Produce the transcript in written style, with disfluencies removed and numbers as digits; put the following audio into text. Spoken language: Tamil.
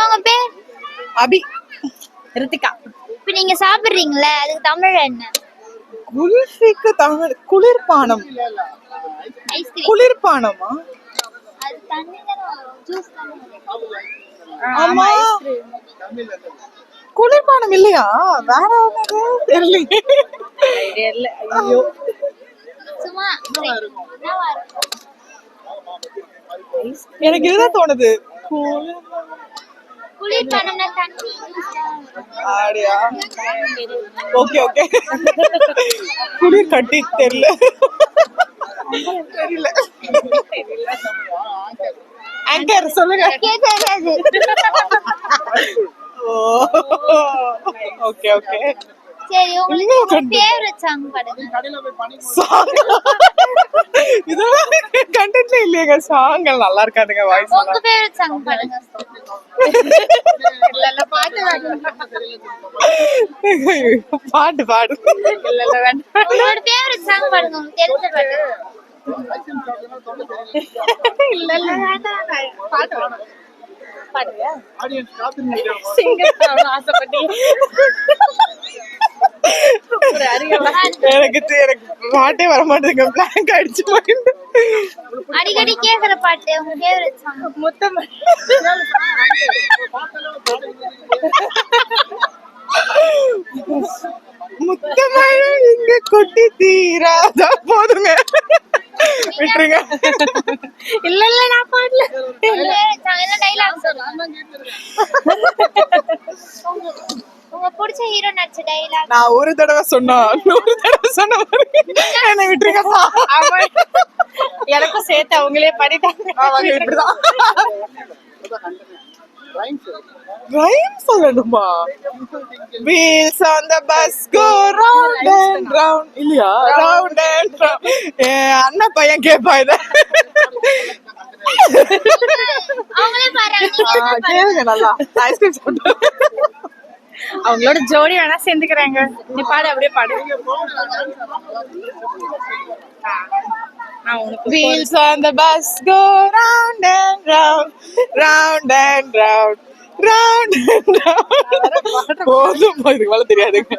உங்க பேர்? அபி. ரித்திகா. இப்ப நீங்க சாப்பிடுறீங்களே அதுக்கு தமிழ் என்ன? குல்ஃபிக்கு தமிழ் குளிர்பானம். ஐஸ்கிரீம். குளிர்பானமா? அது தண்ணி தான ஜூஸ் தான. ஆமா. குளிர்பானம் இல்லையா? வேற என்னது தெரியல. ஐடியா இல்ல. ஐயோ. சும்மா என்னவா இருக்கும்? எனக்கு இதுதான் தோணுது. குளிர்பானம்னா தண்ணி. ஆடியா? Okay okay. குளிர் கட்டி தெரியல. தெரியல. ஆங்கர் சொல்லுங்க. தெரியாது. Okay okay. சரி உங்களுக்கு ஃபேவரட் சாங் பாடுங்க. சாங் இதெல்லாம் கண்டென்ட்ல இல்லையேங்க. சாங்கள் நல்லா இருக்காதுங்க. வாய்ஸ் உங்க ஃபேவரட் சாங் பாடுங்க. இல்ல இல்ல பாட்டு வேண்டாம். பாட்டு பாடு. இல்ல இல்ல வேண்டாம். உங்களோட ஃபேவரட் சாங் பாடுங்க. உங்களுக்கு தெரிஞ்ச பாட்டு. இல்ல இல்ல வேண்டாம். பாட்டு வேண்டாம். பாடுறியா? சிங்கர் தான் ஆசைப்பட்டீங்க. ஒரு அறியலாம். எனக்கு பாட்டே வர மாட்டேங்குது. பிளாங்க் அடிச்சு போயிட்டு. அடிக்கடி கேக்குற பாட்டு உங்க ஃபேவரட் சாங். முத்தம். முத்தமழை இங்க கொட்டி தீராதா போதுங்க. விட்டுருங்க. இல்ல இல்ல நான் பாடல. ஃபேவரட் சாங் என்ன டயலாக் சொல்லுங்க. உங்க பிடிச்ச ஹீரோ நடிச்ச டயலாக். நான் ஒரு தடவை சொன்னா 100 தடவை சொன்ன மாதிரி என்ன விட்டுருங்கப்பா. எனக்கும் சேர்த்து அவங்களே பாடிட்டாங்க. அவங்க இப்படிதான். ரைம் சொல்லணுமா? Wheels on the bus go round and round. இல்லையா? Round and round. அண்ணா பையன் கேப்பா இத. அவங்களே பாடுறாங்க. கேளுங்க நல்லா. ஐஸ்கிரீம் சாப்பிட்டு. அவங்களோட ஜோடி வேணா சேர்ந்துக்கிறாங்க. நீ பாடு அப்படியே பாடு. Wheels on the bus go round and round, round and round, round and round. போதும் இதுக்கு மேல தெரியாதுங்க.